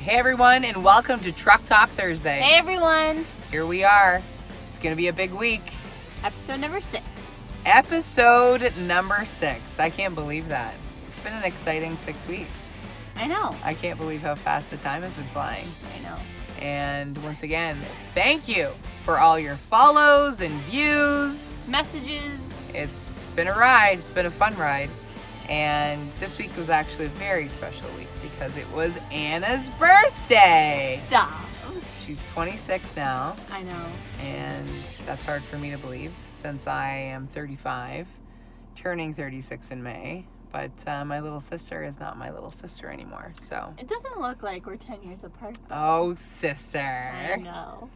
Hey everyone, and welcome to Truck Talk Thursday. Hey everyone! Here we are. It's going to be a big week. Episode number 6. Episode number 6. I can't believe that. It's been an exciting 6 weeks. I know. I can't believe how fast the time has been flying. I know. And once again, thank you for all your follows and views. Messages. It's been a ride. It's been a fun ride. And this week was actually a very special week because it was Anna's birthday. Stop. She's 26 now. I know. And that's hard for me to believe since I am 35, turning 36 in May. But my little sister is not my little sister anymore, so. It doesn't look like we're 10 years apart, though. Oh, sister. I know.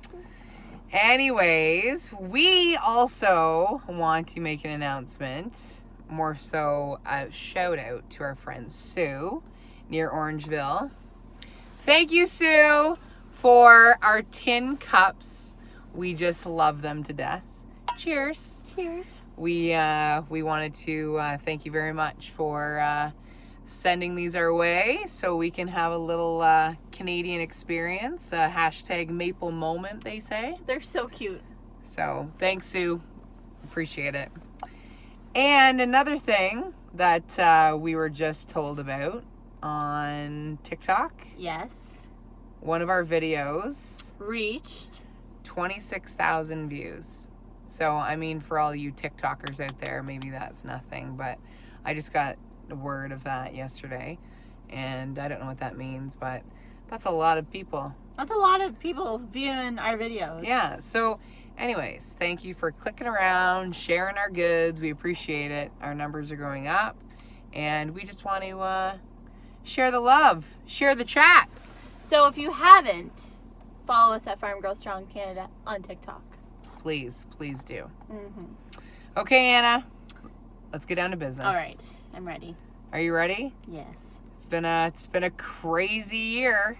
Anyways, we also want to make an announcement. More so a shout out to our friend Sue near Orangeville. Thank you, Sue, for our tin cups. We just love them to death. Cheers. Cheers. We wanted to thank you very much for sending these our way so we can have a little Canadian experience. Hashtag maple moment, they say. They're so cute. So thanks, Sue. Appreciate it. And another thing that we were just told about on TikTok. Yes. One of our videos reached 26,000 views. So, I mean, for all you TikTokers out there, maybe that's nothing. But I just got word of that yesterday. And I don't know what that means, but that's a lot of people. That's a lot of people viewing our videos. Yeah, so anyways, thank you for clicking around, sharing our goods. We appreciate it. Our numbers are going up. And we just want to share the love, share the chats. So if you haven't, follow us at Farm Girl Strong Canada on TikTok. Please do. Mm-hmm. Okay, Anna, let's get down to business. All right, I'm ready. Are you ready? Yes. It's been a crazy year.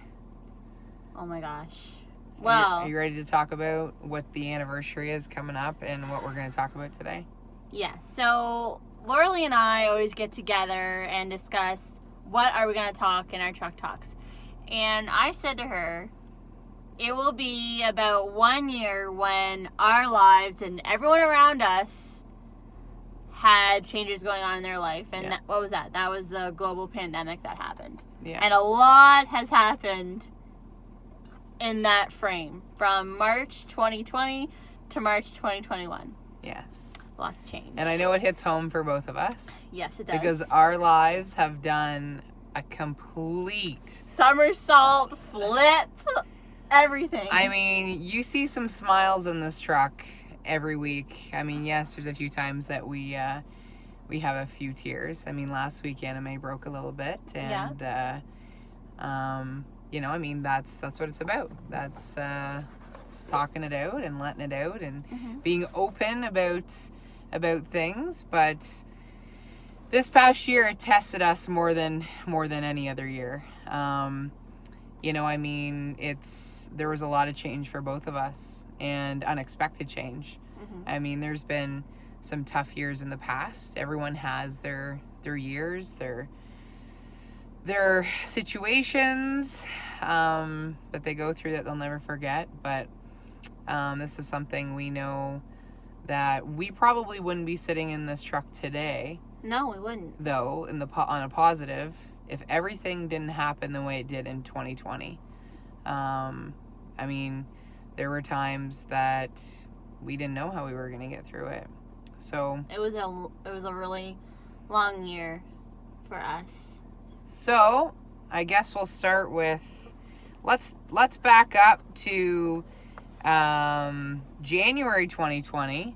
Oh my gosh. Well, are you ready to talk about what the anniversary is coming up and what we're going to talk about today? Yeah. So Lauralee and I always get together and discuss what are we going to talk in our truck talks. And I said to her, it will be about 1 year when our lives and everyone around us had changes going on in their life. And yeah. What was that? That was the global pandemic that happened. Yeah. And a lot has happened in that frame from March 2020 to March 2021. Yes. Lots changed. And I know it hits home for both of us. Yes, it does. Because our lives have done a complete somersault, flip, everything. I mean, you see some smiles in this truck every week. I mean, yes, there's a few times that we have a few tears. I mean, last week Anna May broke a little bit, and you know, I mean, that's what it's about. That's it's talking it out and letting it out and being open about things. But this past year, it tested us more than any other year. You know, I mean, there was a lot of change for both of us and unexpected change. I mean, there's been some tough years in the past. Everyone has their years, their situations that they go through that they'll never forget. But this is something we know that we probably wouldn't be sitting in this truck today. No, we wouldn't. Though, on a positive, if everything didn't happen the way it did in 2020. I mean, there were times that we didn't know how we were going to get through it. So it was a really long year for us. So I guess we'll start with let's back up to January 2020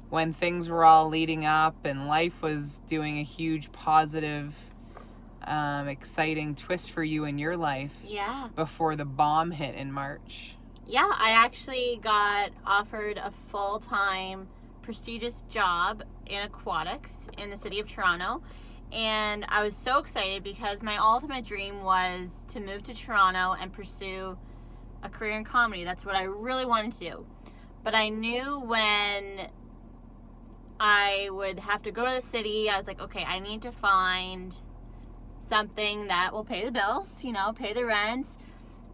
when things were all leading up and life was doing a huge positive exciting twist for you in your life. Yeah. Before the bomb hit in March. Yeah, I actually got offered a full-time prestigious job in aquatics in the city of Toronto. And I was so excited because my ultimate dream was to move to Toronto and pursue a career in comedy. That's what I really wanted to do. But I knew when I would have to go to the city, I was like, okay, I need to find something that will pay the bills, pay the rent,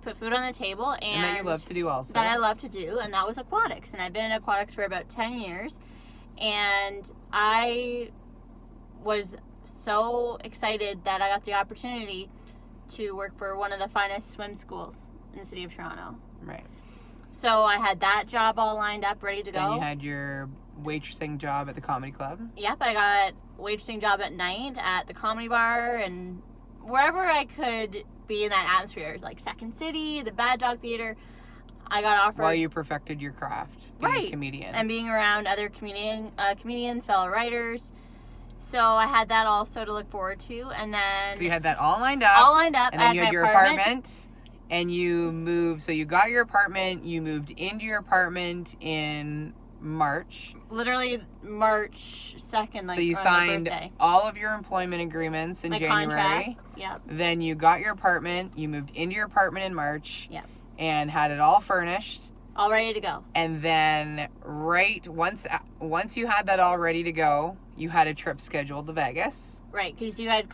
put food on the table, and that you love to do also. That I love to do, and that was aquatics. And I've been in aquatics for about 10 years, and I was so excited that I got the opportunity to work for one of the finest swim schools in the city of Toronto. Right. So I had that job all lined up, ready to go. Then you had your waitressing job at the comedy club. Yep, I got waitressing job at night at the comedy bar and wherever I could be in that atmosphere, like Second City, the Bad Dog Theater. I got offered. While you perfected your craft, being a comedian. And being around other comedians, fellow writers. So I had that also to look forward to, and then. So you had that all lined up. All lined up. And then you had your apartment, and you moved. So you got your apartment. You moved into your apartment in March. Literally March 2nd, like. So you signed all of your employment agreements in January. Contract. Yep. Then you got your apartment. You moved into your apartment in March. Yep. And had it all furnished. All ready to go. And then once you had that all ready to go, you had a trip scheduled to Vegas. Right, because you had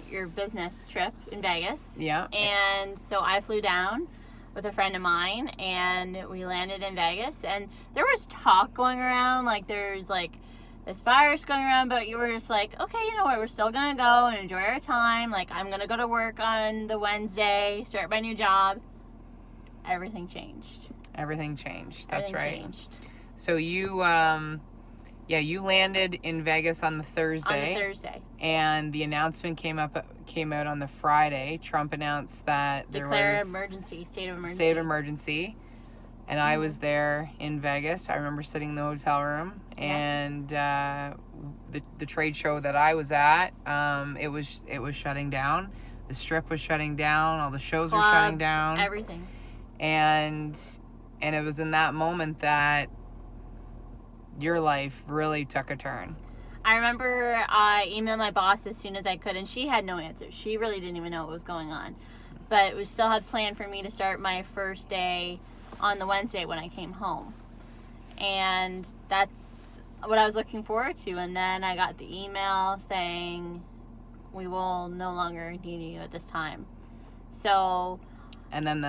your business trip in Vegas. Yeah. And so I flew down with a friend of mine, and we landed in Vegas. And there was talk going around, like there's like this virus going around, but you were just like, okay, you know what, we're still going to go and enjoy our time. Like, I'm going to go to work on the Wednesday, start my new job. Everything changed. Everything changed. That's Everything right. Changed. So you, you landed in Vegas on the Thursday. On the Thursday. And the announcement came out on the Friday. Trump announced that there was state of emergency. State of emergency. And I was there in Vegas. I remember sitting in the hotel room, and the trade show that I was at, it was shutting down. The Strip was shutting down. All the shows were shutting down. Everything. And it was in that moment that your life really took a turn. I remember I emailed my boss as soon as I could, and she had no answers. She really didn't even know what was going on. But we still had planned for me to start my first day on the Wednesday when I came home. And that's what I was looking forward to. And then I got the email saying, we will no longer need you at this time. So... And then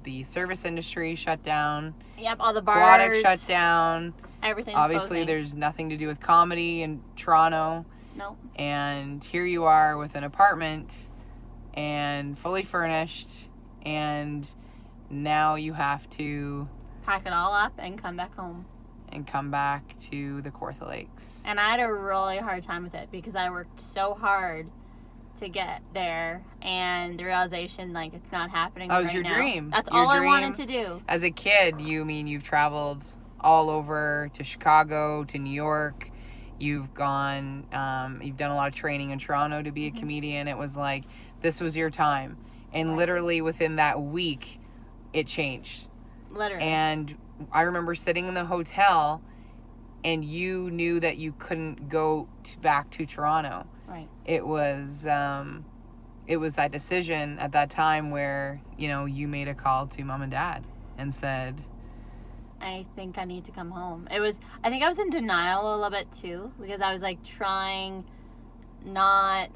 the service industry shut down. Yep, all the bars. Aquatic shut down. Everything's Obviously, closing. There's nothing to do with comedy in Toronto. Nope. And here you are with an apartment and fully furnished. And now you have to... pack it all up and come back home. And come back to the Kawartha Lakes. And I had a really hard time with it because I worked so hard to get there, and the realization, like, it's not happening right now. That was your dream. That's all I wanted to do. As a kid, you've traveled all over to Chicago, to New York. You've gone, you've done a lot of training in Toronto to be a comedian. It was like, this was your time. And literally within that week, it changed. Literally. And I remember sitting in the hotel, and you knew that you couldn't go back to Toronto. Right. It was that decision at that time where, you made a call to mom and dad and said, I think I need to come home. I think I was in denial a little bit too, because I was like trying not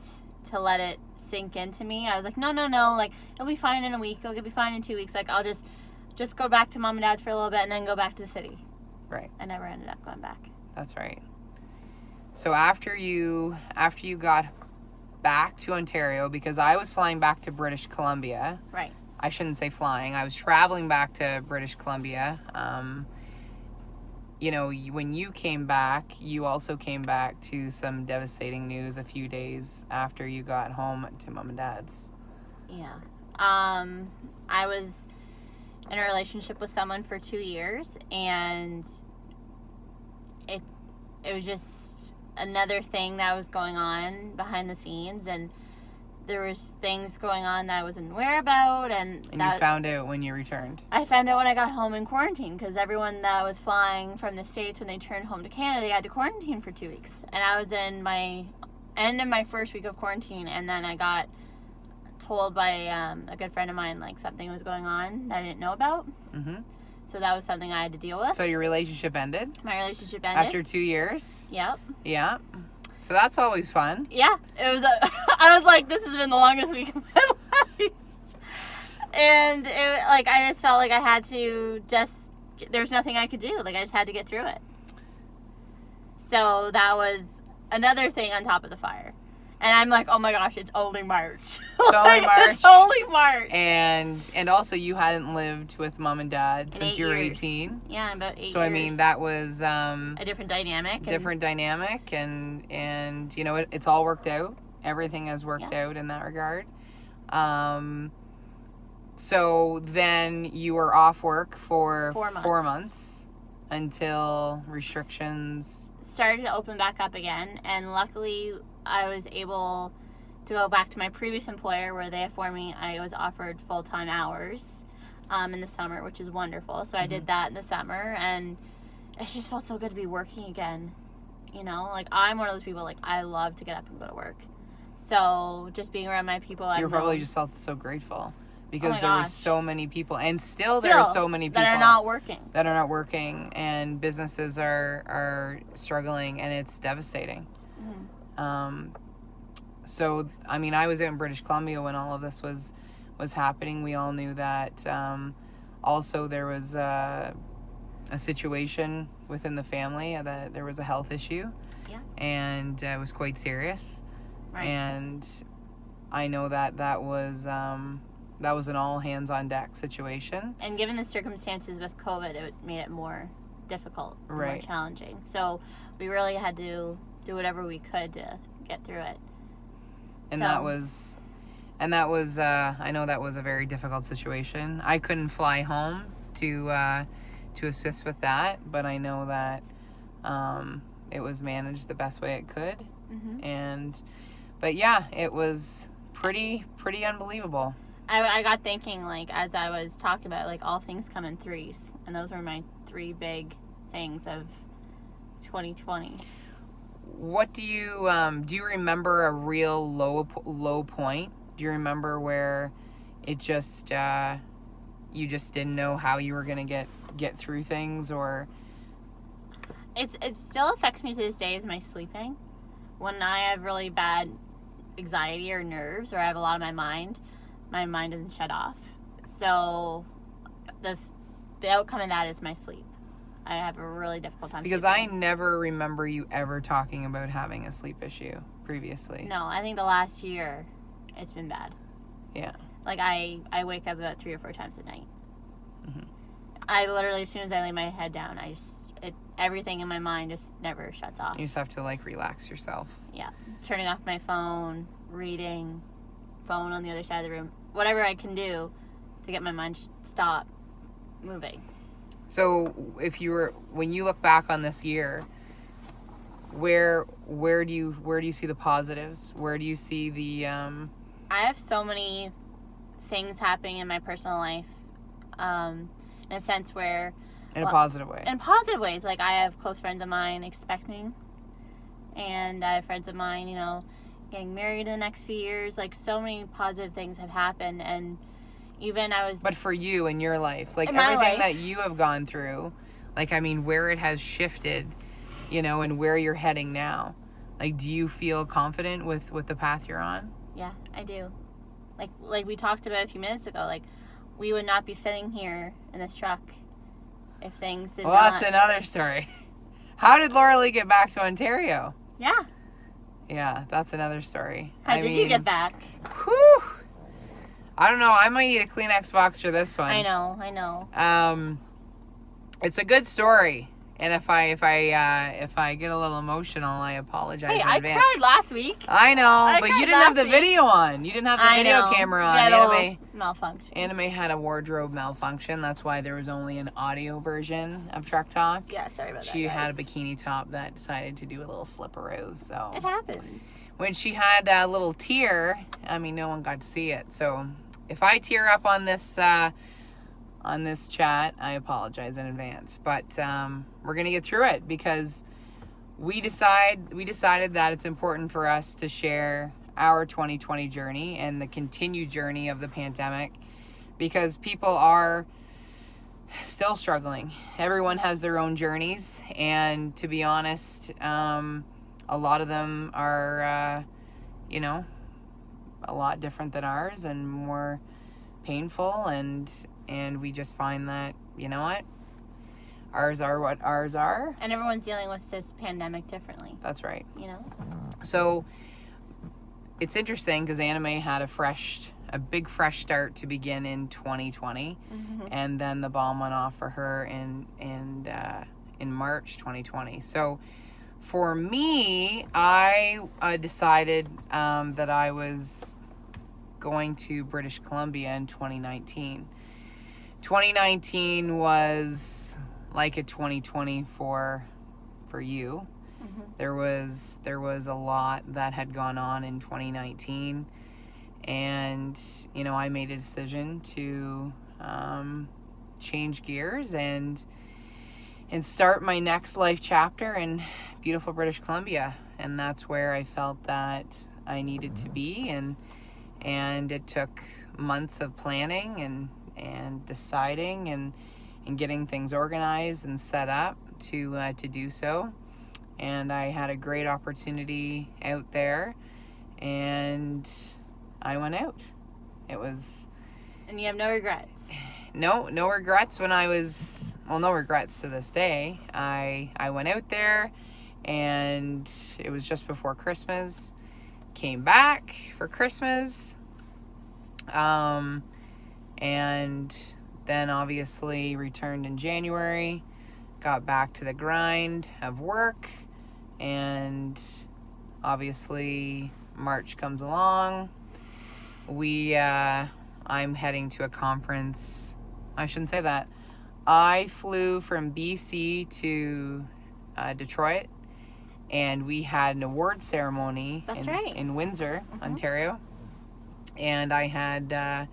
to let it sink into me. I was like, no, like, it'll be fine in a week. It'll be fine in 2 weeks. Like, I'll just go back to mom and dad's for a little bit and then go back to the city. Right. I never ended up going back. That's right. So after you got back to Ontario, because I was flying back to British Columbia. Right. I shouldn't say flying. I was traveling back to British Columbia. When you came back, you also came back to some devastating news a few days after you got home to mom and dad's. Yeah. I was in a relationship with someone for 2 years, and it was just another thing that was going on behind the scenes, and there was things going on that I wasn't aware about, and you found out when you returned. I found out when I got home in quarantine, because everyone that was flying from the States, when they turned home to Canada, they had to quarantine for 2 weeks, and I was in my end of my first week of quarantine, and then I got told by a good friend of mine, like, something was going on that I didn't know about. Mm-hmm. So that was something I had to deal with. So your relationship ended? My relationship ended. After 2 years? Yep. Yeah. So that's always fun. Yeah. It was I was like, this has been the longest week of my life. And I just felt like I had to there's nothing I could do. Like, I just had to get through it. So that was another thing on top of the fire. And I'm like, oh my gosh, it's only March. It's only March. It's only March. And also you hadn't lived with mom and dad since you were 8 years. 18. Yeah, about 8 years. So I mean, that was a different dynamic. And you know, it's all worked out. Everything has worked out in that regard. So then you were off work for 4 months until restrictions started to open back up again, and luckily I was able to go back to my previous employer where they informed me I was offered full-time hours in the summer, which is wonderful. So I did that in the summer, and it just felt so good to be working again. You know, like, I'm one of those people, like, I love to get up and go to work. So just being around my people, you probably just felt so grateful because there were gosh. so many people, and still there are so many people that are not working, and businesses are struggling, and it's devastating. So I mean, I was out in British Columbia when all of this was happening. We all knew that. Also, there was a situation within the family that there was a health issue, and it was quite serious. Right. And I know that was an all hands on deck situation. And given the circumstances with COVID, it made it more difficult, more challenging. So we really had to do whatever we could to get through it. And that was I know that was a very difficult situation. I couldn't fly home to assist with that, but I know that it was managed the best way it could. But yeah, it was pretty unbelievable. I got thinking, like, as I was talking about, like, all things come in threes, and those were my 3 big things of 2020. What do you remember a real low point? Do you remember where it just you just didn't know how you were gonna get through things? Or it still affects me to this day is my sleeping. When I have really bad anxiety or nerves, or I have a lot on my mind doesn't shut off. So the outcome of that is my sleep. I have a really difficult time because sleeping. I never remember you ever talking about having a sleep issue previously. No, I think the last year it's been bad. Yeah. Like, I wake up about 3 or 4 times a night. I literally, as soon as I lay my head down, everything in my mind just never shuts off. You just have to, like, relax yourself. Yeah. Turning off my phone, reading, phone on the other side of the room. Whatever I can do to get my mind stop moving. So when you look back on this year, where do you see the positives? Where do you see the I have so many things happening in my personal life, in a sense where in a positive way. In positive ways. Like, I have close friends of mine expecting, and I have friends of mine, you know, getting married in the next few years. Like, so many positive things have happened, and even But for you in your life, like, everything that you have gone through, like, I mean, where it has shifted, you know, and where you're heading now. Like, do you feel confident with the path you're on? Yeah, I do. Like we talked about a few minutes ago, like, we would not be sitting here in this truck if things did not... Well, that's another story. How did Laura Lee get back to Ontario? Yeah. Yeah, that's another story. How did you get back? Whew. I don't know. I might need a Kleenex box for this one. I know. It's a good story, and if I get a little emotional, I apologize in advance. I cried last week. I know, but you didn't have the video on. You didn't have the video camera on. Anime malfunction. Anime had a wardrobe malfunction. That's why there was only an audio version of Truck Talk. Yeah, sorry about that. She had a bikini top that decided to do a little slipperoo. So it happens. When she had a little tear, I mean, no one got to see it. So if I tear up on this chat, I apologize in advance. But we're gonna get through it because we decided that it's important for us to share our 2020 journey and the continued journey of the pandemic, because people are still struggling. Everyone has their own journeys, and to be honest, a lot of them are, a lot different than ours and more painful, and we just find that, you know what, ours are what ours are. And everyone's dealing with this pandemic differently. That's right. You know? So it's interesting because Anime had a big fresh start to begin in 2020, and then the bomb went off for her in March 2020. So for me, I decided that I was going to British Columbia in 2019. 2019 was like a 2020 for you. There was a lot that had gone on in 2019, and you know, I made a decision to change gears and start my next life chapter in beautiful British Columbia, and that's where I felt that I needed to be, and it took months of planning and deciding and getting things organized and set up to do so. And I had a great opportunity out there, and I went out. It was... And you have no regrets? No regrets when I was... Well, no regrets to this day. I went out there, and it was just before Christmas. Came back for Christmas. And then obviously returned in January. Got back to the grind of work. And obviously March comes along. I'm heading to a conference. I shouldn't say that. I flew from BC to Detroit, and we had an award ceremony in Windsor, Ontario. And I had it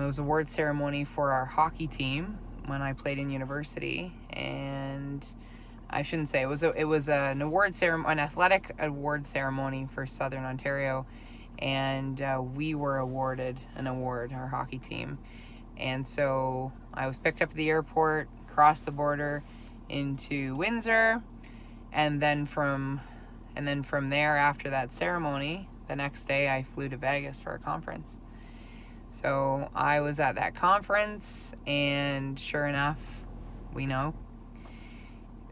was an award ceremony for our hockey team when I played in university. And I shouldn't say, it was an award ceremony, an athletic award ceremony for Southern Ontario, and we were awarded an award, our hockey team. And so I was picked up at the airport, crossed the border into Windsor, and then from there, after that ceremony, the next day I flew to Vegas for a conference. So I was at that conference, and sure enough,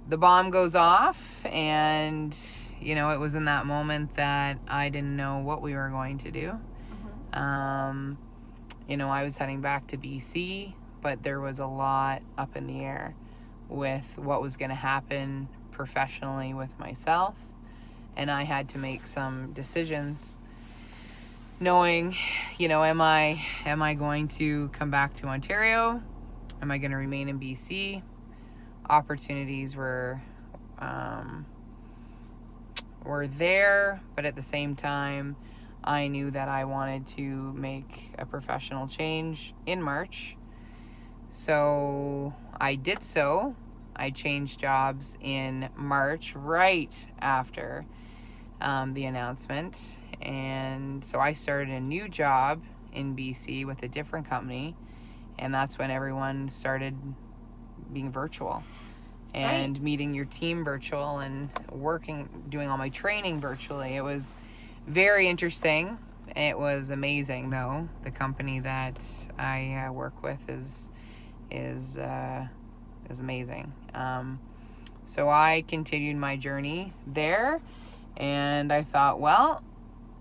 the bomb goes off, and you know, it was in that moment that I didn't know what we were going to do. You know, I was heading back to BC, but there was a lot up in the air with what was going to happen professionally with myself, and I had to make some decisions, knowing, you know, am I going to come back to Ontario? Am I going to remain in BC? Opportunities were there, but at the same time, I knew that I wanted to make a professional change in March. So I did so. I changed jobs in March, right after the announcement. And so I started a new job in BC with a different company. And that's when everyone started being virtual and meeting your team virtual and doing all my training virtually. It was very interesting. It was amazing, though. The company that I work with is amazing. So I continued my journey there, and I thought, well,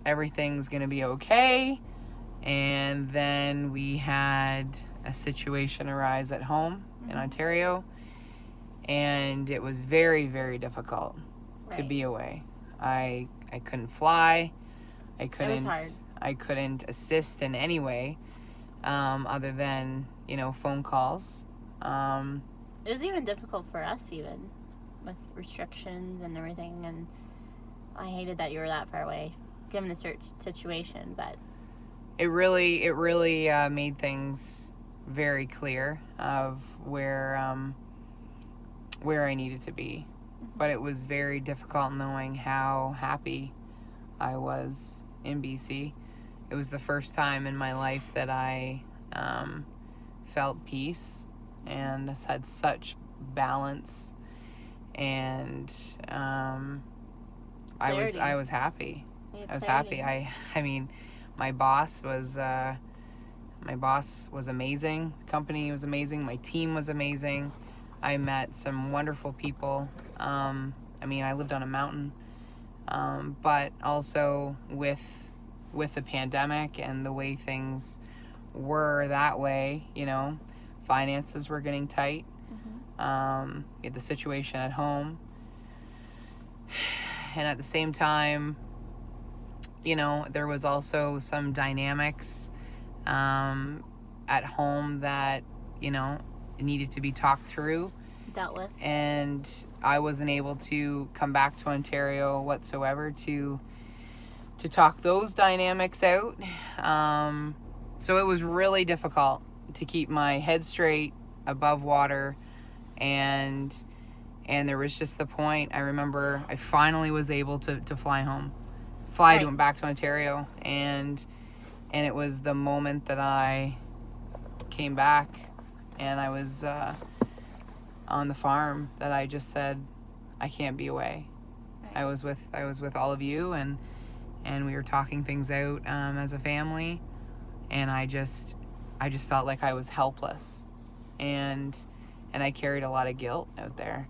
everything's going to be okay. And then we had a situation arise at home in Ontario, and it was very, very difficult to be away. I couldn't fly. I couldn't assist in any way, other than, you know, phone calls. It was even difficult for us, even with restrictions and everything. And I hated that you were that far away, given the situation. But it really made things very clear of where I needed to be. But it was very difficult knowing how happy I was in BC. It was the first time in my life that I felt peace and had such balance, and I was happy. I was happy. I mean, my boss was My boss was amazing. The company was amazing. My team was amazing. I met some wonderful people. I mean, I lived on a mountain, but also with the pandemic and the way things were that way, you know, finances were getting tight. We had the situation at home, and at the same time, you know, there was also some dynamics at home that, you know, needed to be talked through, dealt with, and I wasn't able to come back to Ontario whatsoever to talk those dynamics out. So it was really difficult to keep my head straight above water, and there was just the point. I remember I finally was able to fly home, Right. back to Ontario, and it was the moment that I came back and I was on the farm that I just said, I can't be away. Right. I was with all of you, and we were talking things out as a family, and I just felt like I was helpless, and I carried a lot of guilt out there.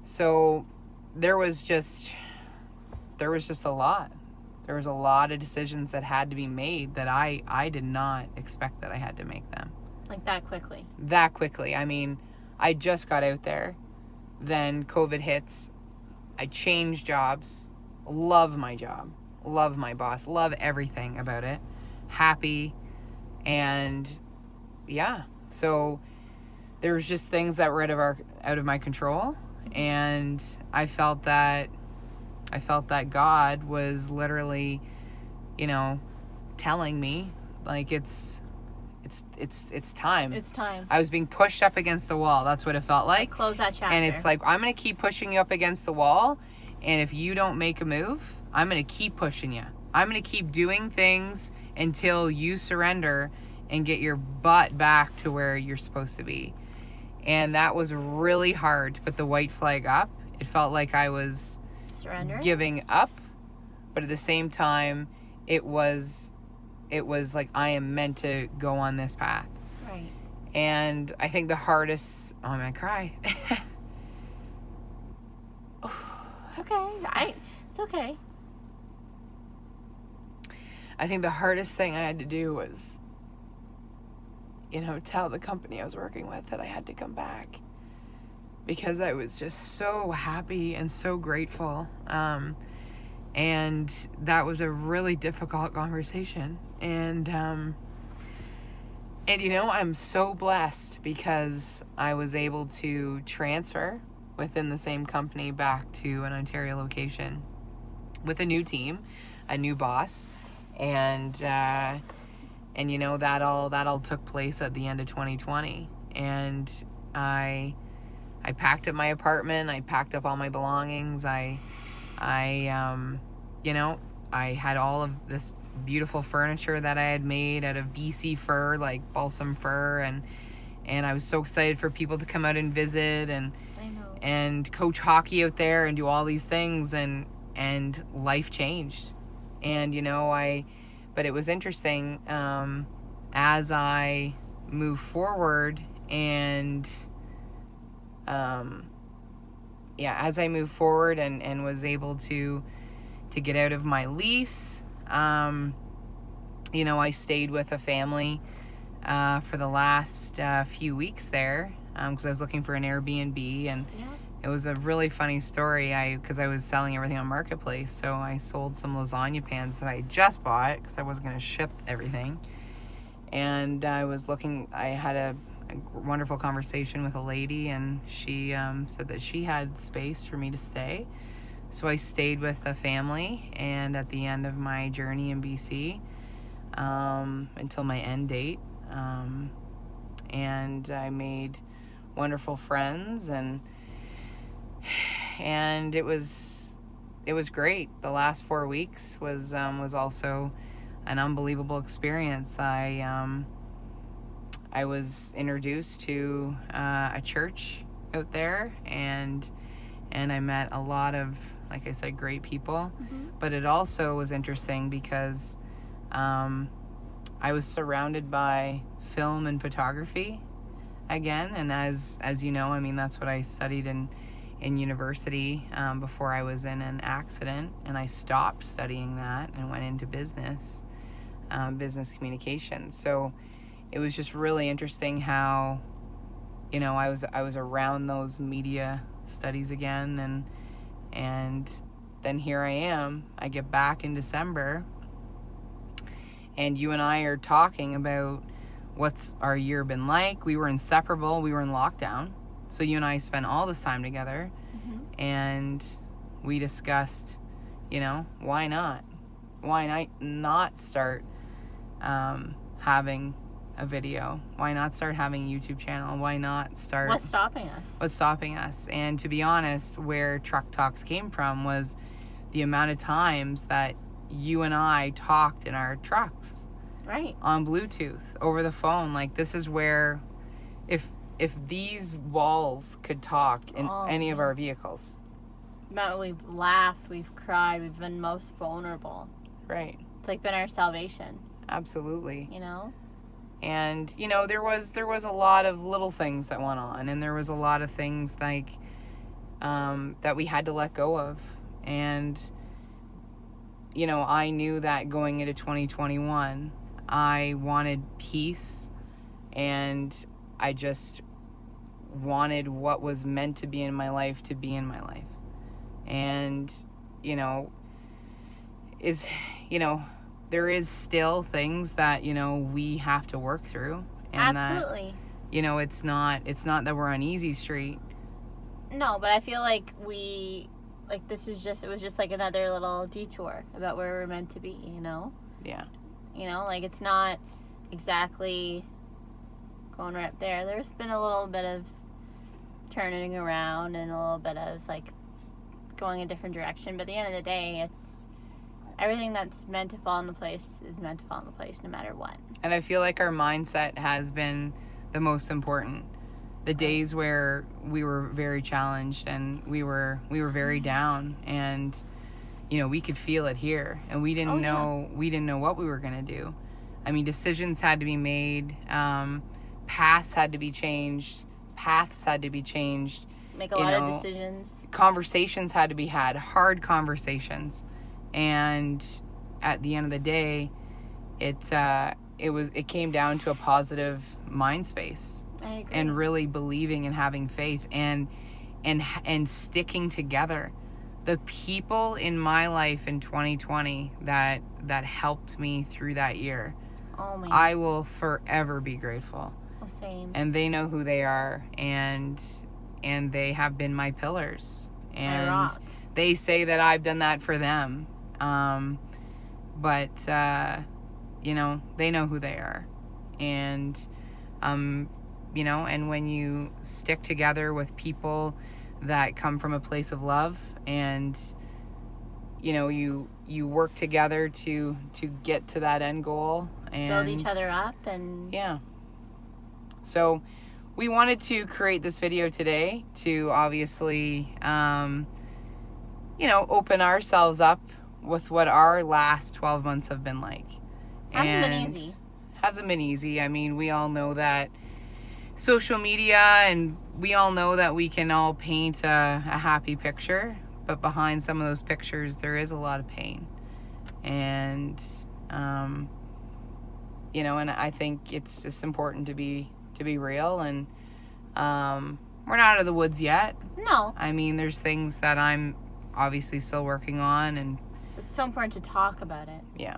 So there was just a lot. There was a lot of decisions that had to be made that I did not expect that I had to make them. Like that quickly. That quickly. I mean, I just got out there. Then COVID hits. I changed jobs. Love my job. Love my boss. Love everything about it. Happy. And yeah. So there was just things that were out of my control. And I felt that God was literally, you know, telling me, like, it's time. It's time. I was being pushed up against the wall. That's what it felt like. Close that chapter. And it's like, I'm going to keep pushing you up against the wall. And if you don't make a move, I'm going to keep pushing you. I'm going to keep doing things until you surrender and get your butt back to where you're supposed to be. And that was really hard to put the white flag up. It felt like I was giving up, but at the same time, it was like I am meant to go on this path. Right. And I think the hardest, I'm gonna cry. It's okay. It's okay. I think the hardest thing I had to do was, you know, tell the company I was working with that I had to come back, because I was just so happy and so grateful. And that was a really difficult conversation. And you know, I'm so blessed because I was able to transfer within the same company back to an Ontario location with a new team, a new boss. And you know, that all took place at the end of 2020. And I packed up my apartment. I packed up all my belongings. I you know, I had all of this beautiful furniture that I had made out of BC fir, like balsam fir, and I was so excited for people to come out and visit and coach hockey out there and do all these things, and life changed. And you know, but it was interesting as I moved forward and as I moved forward and was able to get out of my lease, you know, I stayed with a family for the last few weeks there because I was looking for an Airbnb, and it was a really funny story. Because I was selling everything on Marketplace, so I sold some lasagna pans that I just bought because I wasn't going to ship everything. And I had a wonderful conversation with a lady, and she said that she had space for me to stay. So I stayed with the family, and at the end of my journey in BC, until my end date, and I made wonderful friends, and it was great. The last 4 weeks was also an unbelievable experience. I was introduced to a church out there, and I met a lot of, like I said, great people. Mm-hmm. But it also was interesting because I was surrounded by film and photography again. And as you know, I mean, that's what I studied in university before I was in an accident. And I stopped studying that and went into business communications. So it was just really interesting how, you know, I was around those media studies again, and then here I am. I get back in December, and you and I are talking about what's our year been like. We were inseparable. We were in lockdown. So you and I spent all this time together, and we discussed, you know, why not? Why not start having a video? Why not start having a YouTube channel? Why not start... What's stopping us? What's stopping us? And to be honest, where Truck Talks came from was the amount of times that you and I talked in our trucks. Right. On Bluetooth, over the phone. Like, this is where, if these walls could talk in any of our vehicles. We've laughed, we've cried, we've been most vulnerable. Right. It's like been our salvation. Absolutely. You know? And, you know, there was a lot of little things that went on, and there was a lot of things like that we had to let go of. And, you know, I knew that going into 2021, I wanted peace, and I just wanted what was meant to be in my life to be in my life. And, you know, there is still things that, you know, we have to work through. And absolutely. That, you know, it's not that we're on easy street. No, but I feel like it was just like another little detour about where we're meant to be, you know? Yeah. You know, like, it's not exactly going right up there. There's been a little bit of turning around and a little bit of, like, going a different direction. But at the end of the day, it's everything that's meant to fall into place is meant to fall into place no matter what. And I feel like our mindset has been the most important. The days where we were very challenged and we were very down, and, you know, we could feel it here, and we didn't know what we were going to do. I mean, decisions had to be made, paths had to be changed, Make a lot of decisions. Conversations had to be had, hard conversations. And at the end of the day, it came down to a positive mind space. I agree. And really believing and having faith and sticking together. The people in my life in 2020 that helped me through that year, I will forever be grateful. Oh, same. And they know who they are, and they have been my pillars. And my rock. They say that I've done that for them. But you know, they know who they are. And you know, and when you stick together with people that come from a place of love, and, you know, you work together to get to that end goal and build each other up. And yeah. So we wanted to create this video today to obviously, you know, open ourselves up with what our last 12 months have been like. Hasn't been easy. I mean, we all know that social media, and we all know that we can all paint a happy picture, but behind some of those pictures there is a lot of pain. And you know, and I think it's just important to be real. And we're not out of the woods yet. No. I mean, there's things that I'm obviously still working on, and it's so important to talk about it. Yeah.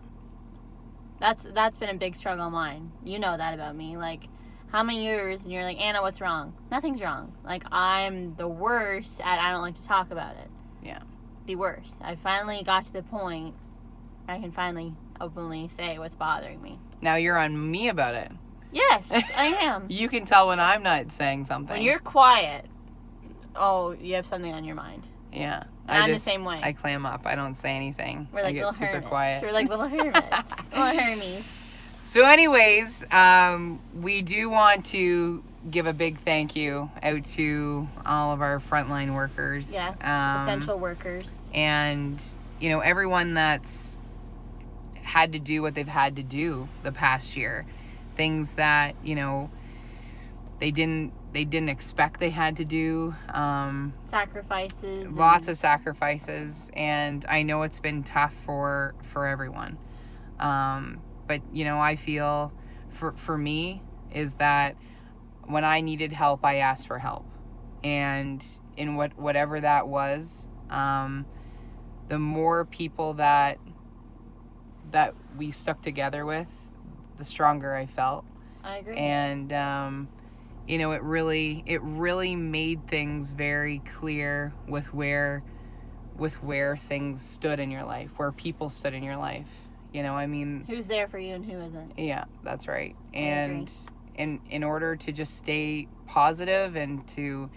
That's been a big struggle of mine. You know that about me. Like, how many years, and you're like, Anna, what's wrong? Nothing's wrong. Like, I'm the worst at I don't like to talk about it. Yeah. The worst. I finally got to the point I can finally openly say what's bothering me. Now you're on me about it. Yes, I am. You can tell when I'm not saying something. When you're quiet, you have something on your mind. Yeah. I'm the same way. I clam up. I don't say anything. We're like I get little super hermits. quiet. We're like little hermits. Little Hermes. So anyways, we do want to give a big thank you out to all of our frontline workers. Yes, essential workers. And, you know, everyone that's had to do what they've had to do the past year. Things that, you know, they didn't expect they had to do. Sacrifices. Lots of sacrifices. And I know it's been tough for everyone. But, you know, I feel for me is that when I needed help, I asked for help. And in whatever that was, the more people that we stuck together with, the stronger I felt. I agree. And, you know, it really made things very clear with where things stood in your life, where people stood in your life. You know, I mean, who's there for you and who isn't. Yeah, that's right. I And agree. in order to just stay positive and to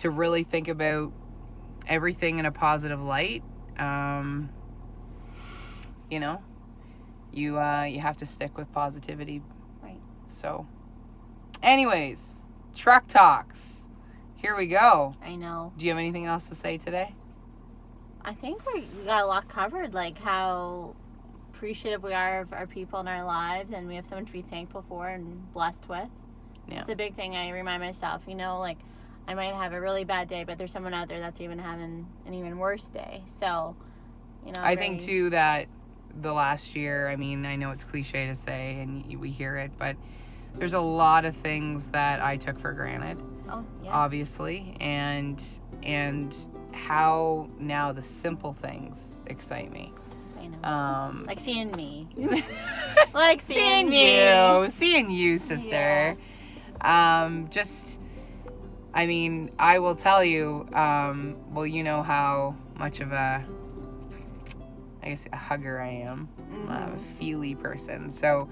really think about everything in a positive light, you know, you have to stick with positivity. Right. So, anyways, truck talks. Here we go. I know. Do you have anything else to say today? I think we got a lot covered, like how appreciative we are of our people in our lives, and we have someone to be thankful for and blessed with. Yeah. It's a big thing. I remind myself, you know, like I might have a really bad day, but there's someone out there that's even having an even worse day. So, you know, I think too that the last year, I mean, I know it's cliche to say and we hear it, but there's a lot of things that I took for granted. Oh, yeah. Obviously, and how now the simple things excite me. I know. Like seeing me. Like seeing me. Seeing you, sister. Yeah. Just, I mean, I will tell you, well, you know how much of a hugger I am. Mm-hmm. I'm a feely person. So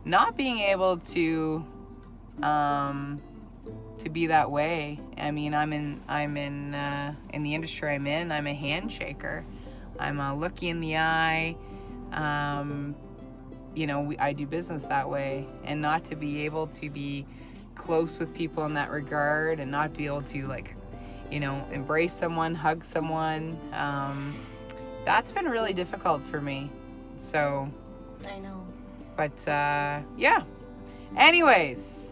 not being able to be that way. I mean, I'm in the industry I'm in. I'm a handshaker. I'm a look you in the eye. You know, I do business that way, and not to be able to be close with people in that regard, and not be able to, like, you know, embrace someone, hug someone. That's been really difficult for me. So. I know. But yeah. Anyways.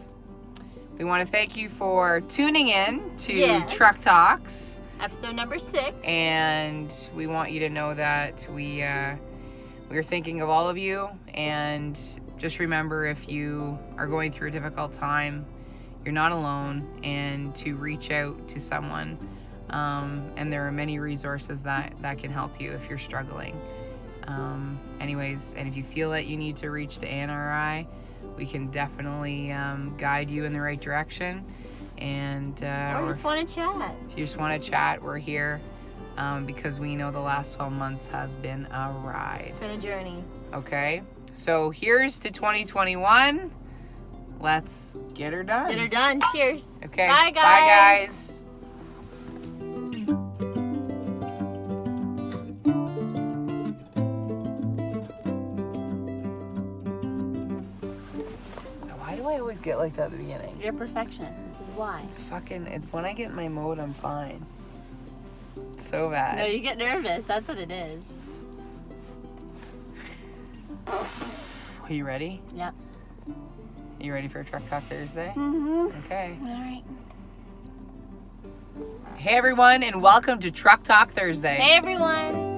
We want to thank you for tuning in to Truck Talks. Episode number 6. And we want you to know that we are thinking of all of you. And just remember, if you are going through a difficult time, you're not alone. And to reach out to someone. And there are many resources that can help you if you're struggling. Anyways, and if you feel that you need to reach to ANRI, we can definitely guide you in the right direction. And or just want to chat. If you just want to chat, we're here because we know the last 12 months has been a ride. It's been a journey. Okay, so here's to 2021. Let's get her done. Get her done. Cheers. Okay. Bye, guys. Bye, guys. I always get like that at the beginning. You're a perfectionist. This is why. It's when I get in my mode, I'm fine. So bad. No, you get nervous. That's what it is. Are you ready? Yep. You ready for a Truck Talk Thursday? Mm-hmm. Okay. All right. Hey everyone, and welcome to Truck Talk Thursday. Hey everyone.